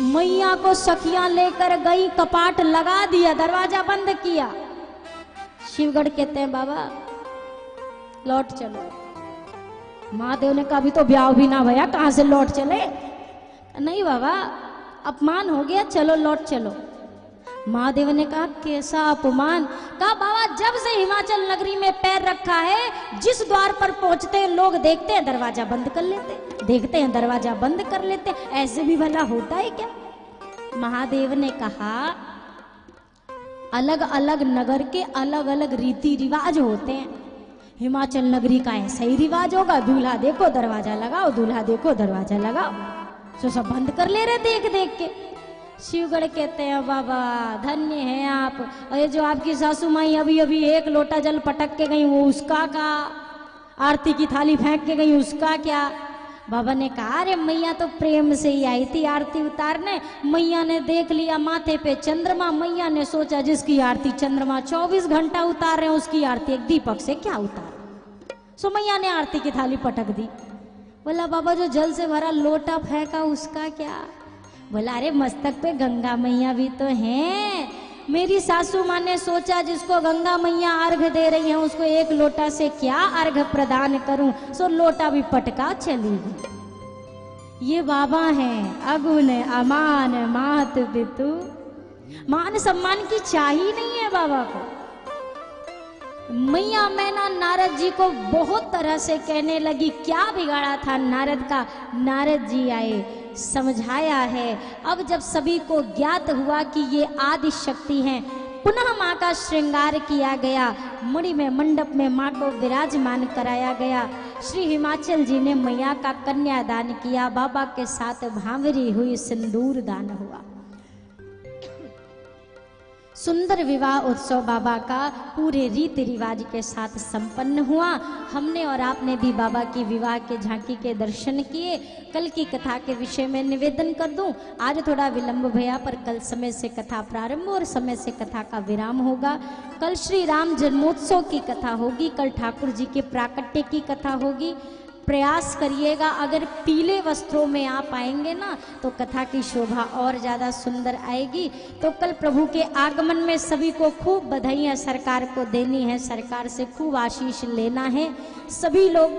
Speaker 1: मैया को सखियां लेकर गई, कपाट लगा दिया, दरवाजा बंद किया। शिवगढ़ कहते हैं बाबा लौट चलो। महादेव ने कहा अभी तो ब्याह भी ना भया, कहां से लौट चले। नहीं बाबा, अपमान हो गया, चलो लौट चलो। महादेव ने कहा कैसा अपमान। कहा बाबा जब से हिमाचल नगरी में पैर रखा है, जिस द्वार पर पहुंचते हैं लोग देखते हैं दरवाजा बंद कर लेते, देखते हैं दरवाजा बंद कर लेते, ऐसे भी भला होता है क्या। महादेव ने कहा अलग अलग नगर के अलग अलग रीति रिवाज होते हैं। हिमाचल नगरी का ऐसा ही रिवाज होगा, दूल्हा देखो दरवाजा लगाओ, दूल्हा देखो दरवाजा लगाओ, तो सब बंद कर ले रहे देख देख के। शिवगढ़ कहते हैं बाबा धन्य हैं आप, और ये जो आपकी सासू माई अभी अभी एक लोटा जल पटक के गई, वो उसका का, आरती की थाली फेंक के गई, उसका क्या। बाबा ने कहा अरे मैया तो प्रेम से ही आई थी आरती उतारने। मैया ने देख लिया माथे पे चंद्रमा, मैया ने सोचा जिसकी आरती चंद्रमा 24 घंटा उतार रहे हैं, उसकी आरती एक दीपक से क्या उतार। सो मैया ने आरती की थाली पटक दी। बोला बाबा जो जल से भरा लोटा फेंका उसका क्या। बोला अरे मस्तक पे गंगा मैया भी तो हैं। मेरी सासू माँ ने सोचा जिसको गंगा मैया अर्घ दे रही हैं उसको एक लोटा से क्या अर्घ प्रदान करूं, सो लोटा भी पटका चली गई। ये बाबा हैं अगुण अमान मात पितु, मान सम्मान की चाहिए नहीं है बाबा को। मैया मैना नारद जी को बहुत तरह से कहने लगी, क्या बिगाड़ा था नारद का। नारद जी आए, समझाया है। अब जब सभी को ज्ञात हुआ कि ये आदि शक्ति हैं, पुनः माँ का श्रृंगार किया गया, मणि में मंडप में माँ को विराजमान कराया गया। श्री हिमाचल जी ने मैया का कन्यादान किया, बाबा के साथ भांवरी हुई, सिंदूर दान हुआ। सुंदर विवाह उत्सव बाबा का पूरे रीति रिवाज के साथ संपन्न हुआ। हमने और आपने भी बाबा की विवाह के झांकी के दर्शन किए। कल की कथा के विषय में निवेदन कर दूं, आज थोड़ा विलंब भया, पर कल समय से कथा प्रारंभ और समय से कथा का विराम होगा। कल श्री राम जन्मोत्सव की कथा होगी, कल ठाकुर जी के प्राकट्य की कथा होगी। प्रयास करिएगा, अगर पीले वस्त्रों में आप आएंगे ना तो कथा की शोभा और ज़्यादा सुंदर आएगी। तो कल प्रभु के आगमन में सभी को खूब बधाइयाँ सरकार को देनी है, सरकार से खूब आशीष लेना है। सभी लोग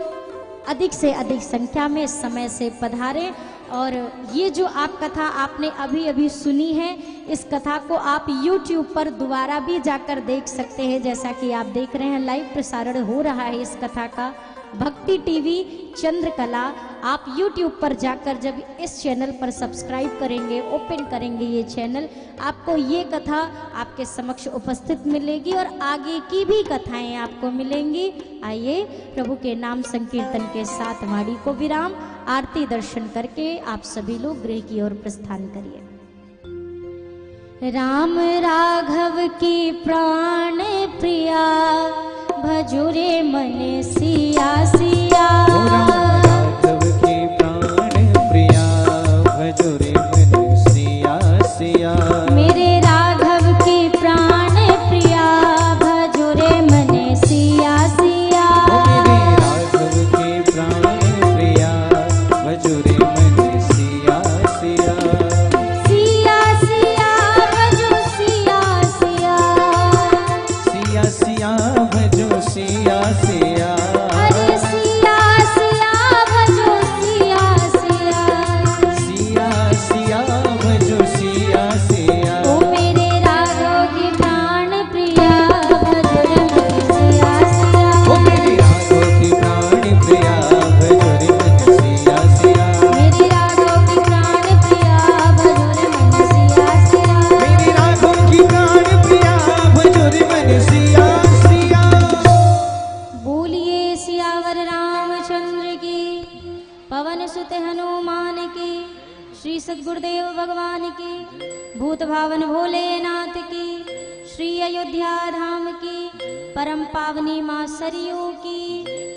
Speaker 1: अधिक से अधिक संख्या में समय से पधारें। और ये जो आप कथा आपने अभी अभी सुनी है, इस कथा को आप YouTube पर दोबारा भी जाकर देख सकते हैं। जैसा कि आप देख रहे हैं लाइव प्रसारण हो रहा है इस कथा का भक्ति टीवी चंद्रकला। आप YouTube पर जाकर जब इस चैनल पर सब्सक्राइब करेंगे, ओपन करेंगे ये चैनल, आपको ये कथा आपके समक्ष उपस्थित मिलेगी और आगे की भी कथाएं आपको मिलेंगी। आइए प्रभु के नाम संकीर्तन के साथ वाणी को विराम, आरती दर्शन करके आप सभी लोग गृह की ओर प्रस्थान करिए। राम राघव की प्राण प्रिया, भजुरे मन सिया सिया।
Speaker 2: राघव की प्राण प्रिया, भजुरे मन सिया सिया।
Speaker 1: मेरे राघव की प्राण प्रिया, भजुरे मन सिया सिया।
Speaker 2: मेरे राघव की प्राण प्रिया, भजुरे मन सिया सिया।
Speaker 1: सिया सिया भजो सिया सिया।
Speaker 2: सिया सिया भजो सिया सिया।
Speaker 1: अरे पवन सुत हनुमान की, श्री सद्गुरुदेव भगवान की, भूत भावन भोलेनाथ की, श्री अयोध्या धाम की, परम पावनी मां सरयू की,